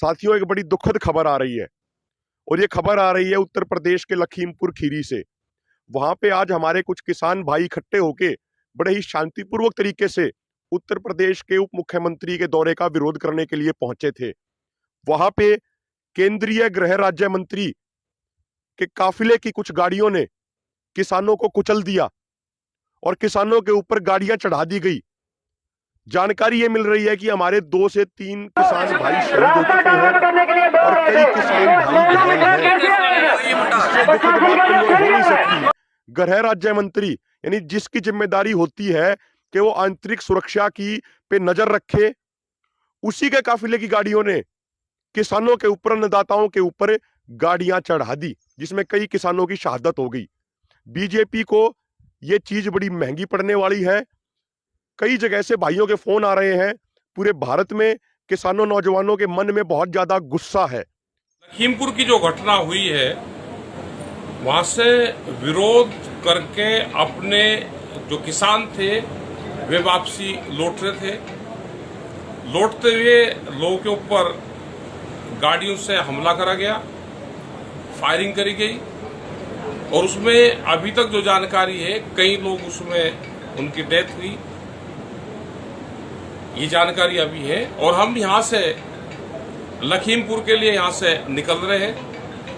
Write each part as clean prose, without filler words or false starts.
साथियों, एक बड़ी दुखद खबर आ रही है और ये खबर आ रही है उत्तर प्रदेश के लखीमपुर खीरी से। वहां पे आज हमारे कुछ किसान भाई इकट्ठे होके बड़े ही शांतिपूर्वक तरीके से उत्तर प्रदेश के उप मुख्यमंत्री के दौरे का विरोध करने के लिए पहुंचे थे। वहां पे केंद्रीय गृह राज्य मंत्री के काफिले की कुछ गाड़ियों ने किसानों को कुचल दिया और किसानों के ऊपर गाड़ियां चढ़ा दी गई। जानकारी ये मिल रही है कि हमारे 2 से 3 किसान भाई शहीद हो चुके हैं और कई किसान भाई घायल हैं। इससे दुखद बात कोई और हो नहीं सकती। गृह राज्य मंत्री यानी जिसकी जिम्मेदारी होती है कि वो आंतरिक सुरक्षा की पे नजर रखे, उसी के काफिले की गाड़ियों ने किसानों के ऊपर, अन्नदाताओं के ऊपर गाड़ियां चढ़ा दी, जिसमें कई किसानों की शहादत हो गई। बीजेपी को ये चीज बड़ी महंगी पड़ने वाली है। कई जगह से भाइयों के फोन आ रहे हैं। पूरे भारत में किसानों, नौजवानों के मन में बहुत ज्यादा गुस्सा है। लखीमपुर की जो घटना हुई है, वहां से विरोध करके अपने जो किसान थे वे वापसी लौट रहे थे। लौटते हुए लोगों के ऊपर गाड़ियों से हमला करा गया, फायरिंग करी गई और उसमें अभी तक जो जानकारी है कई लोग उसमें उनकी डेथ हुई, ये जानकारी अभी है। और हम यहाँ से लखीमपुर के लिए यहाँ से निकल रहे हैं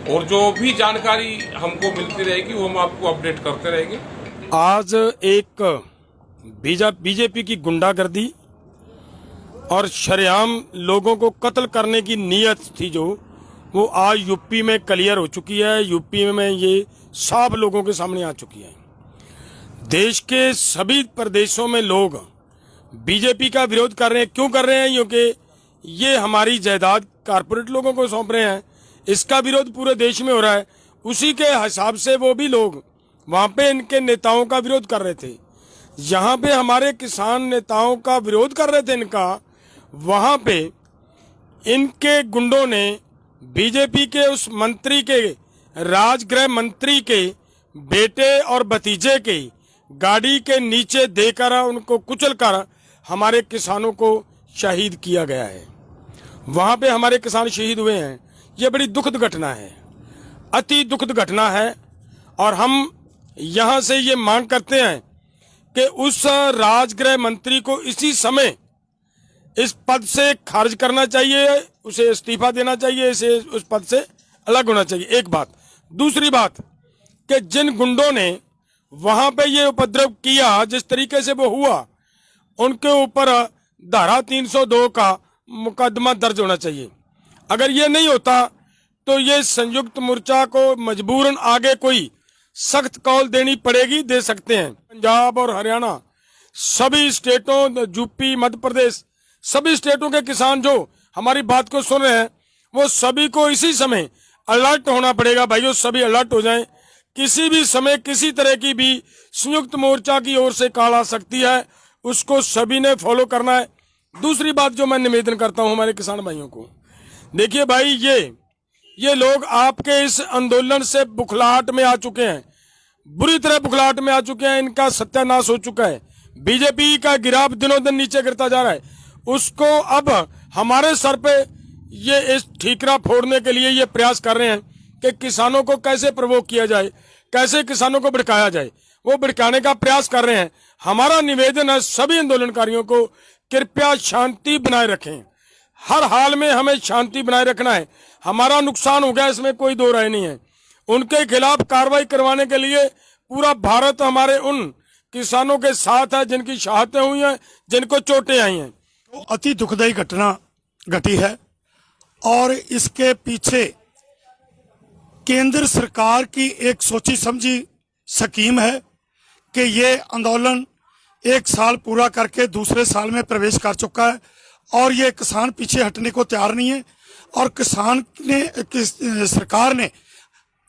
और जो भी जानकारी हमको मिलती रहेगी वो हम आपको अपडेट करते रहेंगे। आज एक बीजेपी की गुंडागर्दी और शरेआम लोगों को कत्ल करने की नीयत थी जो, वो आज यूपी में क्लियर हो चुकी है। यूपी में ये साफ लोगों के सामने आ चुकी है। देश के सभी प्रदेशों में लोग बीजेपी का विरोध कर रहे हैं। क्यों कर रहे हैं? क्योंकि ये हमारी जायदाद कारपोरेट लोगों को सौंप रहे हैं। इसका विरोध पूरे देश में हो रहा है। उसी के हिसाब से वो भी लोग वहां पे इनके नेताओं का विरोध कर रहे थे। जहां पे हमारे किसान नेताओं का विरोध कर रहे थे इनका, वहां पे इनके गुंडों ने बीजेपी के उस मंत्री के, राजगृह मंत्री के बेटे और भतीजे के गाड़ी के नीचे देकर उनको कुचलकर हमारे किसानों को शहीद किया गया है। वहां पे हमारे किसान शहीद हुए हैं। ये बड़ी दुखद घटना है, अति दुखद घटना है। और हम यहां से ये मांग करते हैं कि उस राजगृह मंत्री को इसी समय इस पद से खारिज करना चाहिए, उसे इस्तीफा देना चाहिए, इसे उस पद से अलग होना चाहिए। एक बात। दूसरी बात कि जिन गुंडों ने वहां पे ये उपद्रव किया, जिस तरीके से वो हुआ, उनके ऊपर धारा 302 का मुकदमा दर्ज होना चाहिए। अगर ये नहीं होता तो ये संयुक्त मोर्चा को मजबूरन आगे कोई सख्त कॉल देनी पड़ेगी, दे सकते हैं। पंजाब और हरियाणा, सभी स्टेटों, यूपी, मध्य प्रदेश, सभी स्टेटों के किसान जो हमारी बात को सुन रहे हैं, वो सभी को इसी समय अलर्ट होना पड़ेगा। भाइयों, सभी अलर्ट हो जाएं। किसी भी समय किसी तरह की भी संयुक्त मोर्चा की ओर से कॉल आ सकती है, उसको सभी ने फॉलो करना है। दूसरी बात जो मैं निवेदन करता हूं हमारे किसान भाइयों को, देखिए भाई, ये लोग आपके इस आंदोलन से बुखलाहट में आ चुके हैं, बुरी तरह बुखलाहट में आ चुके हैं। इनका सत्यानाश हो चुका है। बीजेपी का गिराव दिनों दिन नीचे गिरता जा रहा है। उसको अब हमारे सर पे ये इस ठीकरा फोड़ने के लिए ये प्रयास कर रहे हैं कि किसानों को कैसे प्रवोक किया जाए, कैसे किसानों को भड़काया जाए, वो भड़काने का प्रयास कर रहे हैं। हमारा निवेदन है सभी आंदोलनकारियों को, कृपया शांति बनाए रखें। हर हाल में हमें शांति बनाए रखना है। हमारा नुकसान हो गया, इसमें कोई दो राय नहीं है। उनके खिलाफ कार्रवाई करवाने के लिए पूरा भारत हमारे उन किसानों के साथ है जिनकी शहादतें हुई हैं, जिनको चोटें आई हैं। अति दुखदायी घटना घटी है और इसके पीछे केंद्र सरकार की एक सोची समझी स्कीम है कि ये आंदोलन 1 साल पूरा करके दूसरे साल में प्रवेश कर चुका है और ये किसान पीछे हटने को तैयार नहीं है। और सरकार ने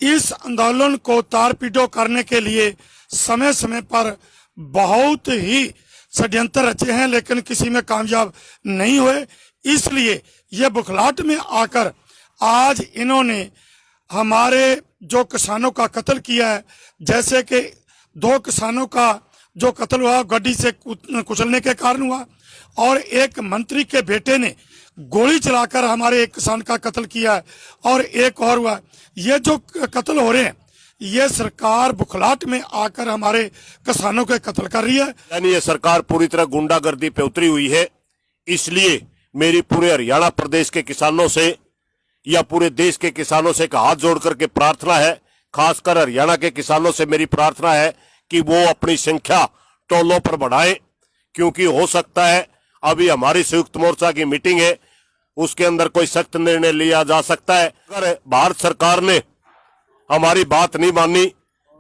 इस आंदोलन को तार-पीटो करने के लिए समय समय पर बहुत ही षड्यंत्र रचे हैं, लेकिन किसी में कामयाब नहीं हुए। इसलिए ये बुखलाहट में आकर आज इन्होंने हमारे जो किसानों का कत्ल किया है, जैसे कि 2 किसानों का जो कत्ल हुआ गाड़ी से कुचलने के कारण हुआ और एक मंत्री के बेटे ने गोली चलाकर हमारे एक किसान का कत्ल किया है और एक और हुआ। ये जो कत्ल हो रहे हैं ये सरकार बुखलाहट में आकर हमारे किसानों के कत्ल कर रही है। यानी ये सरकार पूरी तरह गुंडागर्दी पे उतरी हुई है। इसलिए मेरी पूरे हरियाणा प्रदेश के किसानों से या पूरे देश के किसानों से एक हाथ जोड़ करके प्रार्थना है, खासकर हरियाणा के किसानों से मेरी प्रार्थना है कि वो अपनी संख्या टोलों पर बढ़ाएं, क्योंकि हो सकता है अभी हमारी संयुक्त मोर्चा की मीटिंग है, उसके अंदर कोई सख्त निर्णय लिया जा सकता है। अगर भारत सरकार ने हमारी बात नहीं मानी,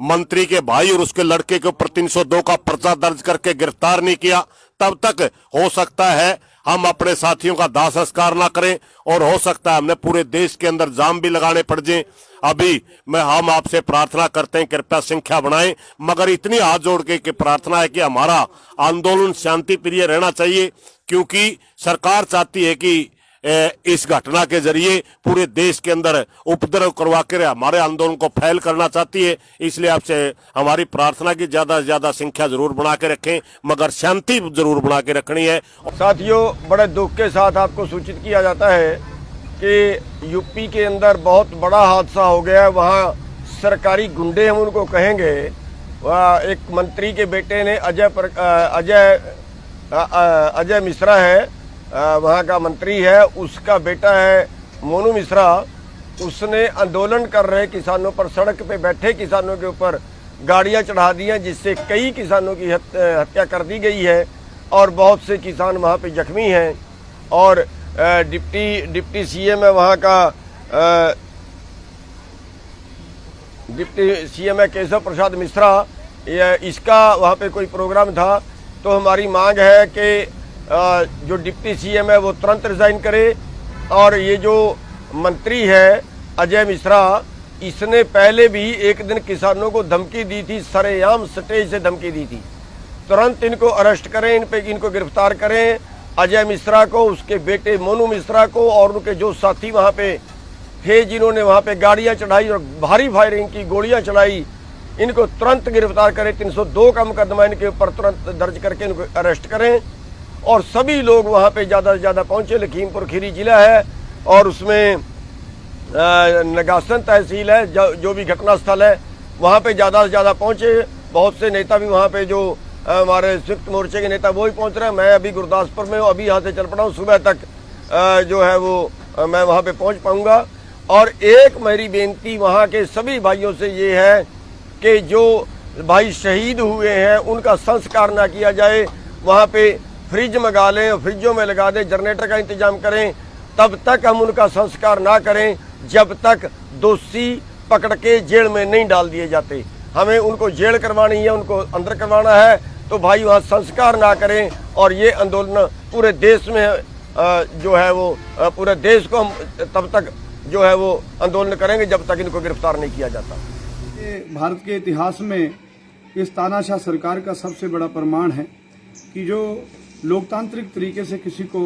मंत्री के भाई और उसके लड़के के ऊपर 302 का पर्चा दर्ज करके गिरफ्तार नहीं किया, तब तक हो सकता है हम अपने साथियों का दाह संस्कार ना करें और हो सकता है हमने पूरे देश के अंदर जाम भी लगाने पड़ जाए। अभी हम आपसे प्रार्थना करते हैं कृपया संख्या बढ़ाएं, मगर इतनी हाथ जोड़ के प्रार्थना है कि हमारा आंदोलन शांति प्रिय रहना चाहिए, क्योंकि सरकार चाहती है कि इस घटना के जरिए पूरे देश के अंदर उपद्रव करवा कर हमारे आंदोलन को फैल करना चाहती है। इसलिए आपसे हमारी प्रार्थना की ज्यादा से ज्यादा संख्या जरूर बना के रखें, मगर शांति जरूर बना के रखनी है। साथियों, बड़े दुख के साथ आपको सूचित किया जाता है कि यूपी के अंदर बहुत बड़ा हादसा हो गया है। वहाँ सरकारी गुंडे हम उनको कहेंगे, वहाँ एक मंत्री के बेटे ने अजय मिश्रा है, वहाँ का मंत्री है, उसका बेटा है मोनू मिश्रा, उसने आंदोलन कर रहे किसानों पर, सड़क पे बैठे किसानों के ऊपर गाड़ियाँ चढ़ा दी हैं, जिससे कई किसानों की हत्या कर दी गई है और बहुत से किसान वहाँ पे जख्मी हैं। और डिप्टी सीएम है वहाँ का, डिप्टी सीएम है केशव प्रसाद मिश्रा, इसका वहाँ पे कोई प्रोग्राम था। तो हमारी मांग है कि जो डिप्टी सीएम है वो तुरंत रिजाइन करे, और ये जो मंत्री है अजय मिश्रा, इसने पहले भी एक दिन किसानों को धमकी दी थी, सरेआम स्टेज से धमकी दी थी। तुरंत इनको अरेस्ट करें, इनको गिरफ्तार करें, अजय मिश्रा को, उसके बेटे मोनू मिश्रा को और उनके जो साथी वहाँ पे थे जिन्होंने वहाँ पे गाड़ियाँ चढ़ाई और भारी फायरिंग की, गोलियाँ चलाई, इनको तुरंत गिरफ्तार करें। 302 का मुकदमा इनके ऊपर तुरंत दर्ज करके इनको अरेस्ट करें। और सभी लोग वहाँ पे ज़्यादा से ज़्यादा पहुँचे। लखीमपुर खीरी जिला है और उसमें नगासन तहसील है, जो भी घटना स्थल है वहाँ पे ज़्यादा से ज़्यादा पहुँचे। बहुत से नेता भी वहाँ पे, जो हमारे संयुक्त मोर्चे के नेता वो भी पहुँच रहे हैं। मैं अभी गुरदासपुर में हूँ, अभी यहाँ से चल पड़ा हूँ, सुबह तक जो है वो मैं वहाँ पे पहुँच पाऊँगा। और एक मेरी बेनती वहाँ के सभी भाइयों से ये है कि जो भाई शहीद हुए हैं उनका संस्कार ना किया जाए, वहाँ पे फ्रिज मंगा लें और फ्रिजों में लगा दें, जनरेटर का इंतजाम करें, तब तक हम उनका संस्कार ना करें जब तक दोषी पकड़ के जेल में नहीं डाल दिए जाते। हमें उनको जेल करवानी है, उनको अंदर करवाना है, तो भाई वहाँ संस्कार ना करें। और ये आंदोलन पूरे देश में जो है वो पूरे देश को हम तब तक जो है वो आंदोलन करेंगे जब तक इनको गिरफ्तार नहीं किया जाता। भारत के इतिहास में इस तानाशाह सरकार का सबसे बड़ा प्रमाण है कि जो लोकतांत्रिक तरीके से किसी को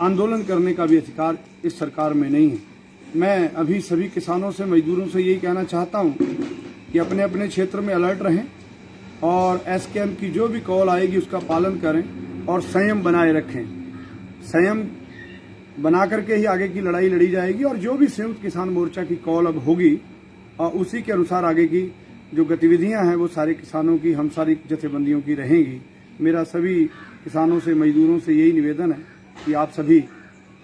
आंदोलन करने का भी अधिकार इस सरकार में नहीं है। मैं अभी सभी किसानों से, मजदूरों से यही कहना चाहता हूं कि अपने अपने क्षेत्र में अलर्ट रहें और एसकेएम की जो भी कॉल आएगी उसका पालन करें और संयम बनाए रखें। संयम बना करके ही आगे की लड़ाई लड़ी जाएगी और जो भी संयुक्त किसान मोर्चा की कॉल अब होगी और उसी के अनुसार आगे की जो गतिविधियां हैं वो सारे किसानों की, हम सारी जथेबंदियों की रहेंगी। मेरा सभी किसानों से, मजदूरों से यही निवेदन है कि आप सभी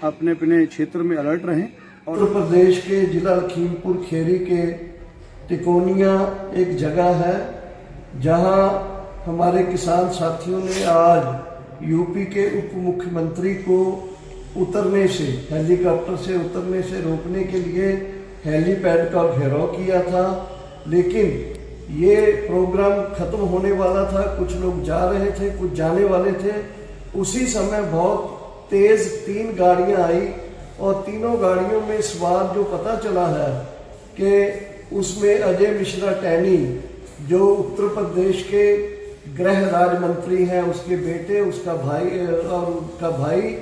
अपने अपने क्षेत्र में अलर्ट रहें। और उत्तर प्रदेश के जिला लखीमपुर खीरी के तिकोनिया एक जगह है जहां हमारे किसान साथियों ने आज यूपी के उप मुख्यमंत्री को उतरने से, हेलीकॉप्टर से उतरने से रोकने के लिए हेलीपैड का घेराव किया था। लेकिन ये प्रोग्राम खत्म होने वाला था, कुछ लोग जा रहे थे, कुछ जाने वाले थे। उसी समय बहुत तेज 3 गाड़ियां आई और तीनों गाड़ियों में सवार जो पता चला है कि उसमें अजय मिश्रा टैनी, जो उत्तर प्रदेश के गृह राज्य मंत्री हैं, उसके बेटे, उसका भाई और उसका भाई,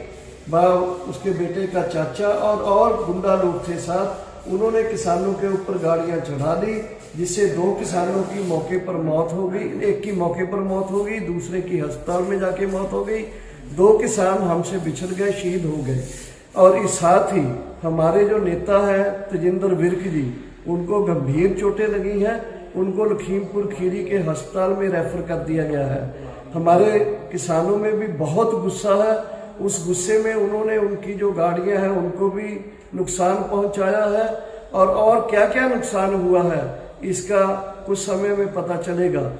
उसके बेटे का चाचा और गुंडा लोग थे साथ। उन्होंने किसानों के ऊपर गाड़ियां चढ़ा दी, जिससे 2 किसानों की मौके पर मौत हो गई। एक की मौके पर मौत हो गई, दूसरे की अस्पताल में जाके मौत हो गई। 2 किसान हमसे बिछड़ गए, शहीद हो गए। और इस साथ ही हमारे जो नेता हैं तेजिंदर विर्क जी, उनको गंभीर चोटें लगी हैं, उनको लखीमपुर खीरी के अस्पताल में रेफर कर दिया गया है। हमारे किसानों में भी बहुत गुस्सा है, उस गुस्से में उन्होंने उनकी जो गाड़ियां हैं उनको भी नुकसान पहुंचाया है और क्या क्या नुकसान हुआ है इसका कुछ समय में पता चलेगा।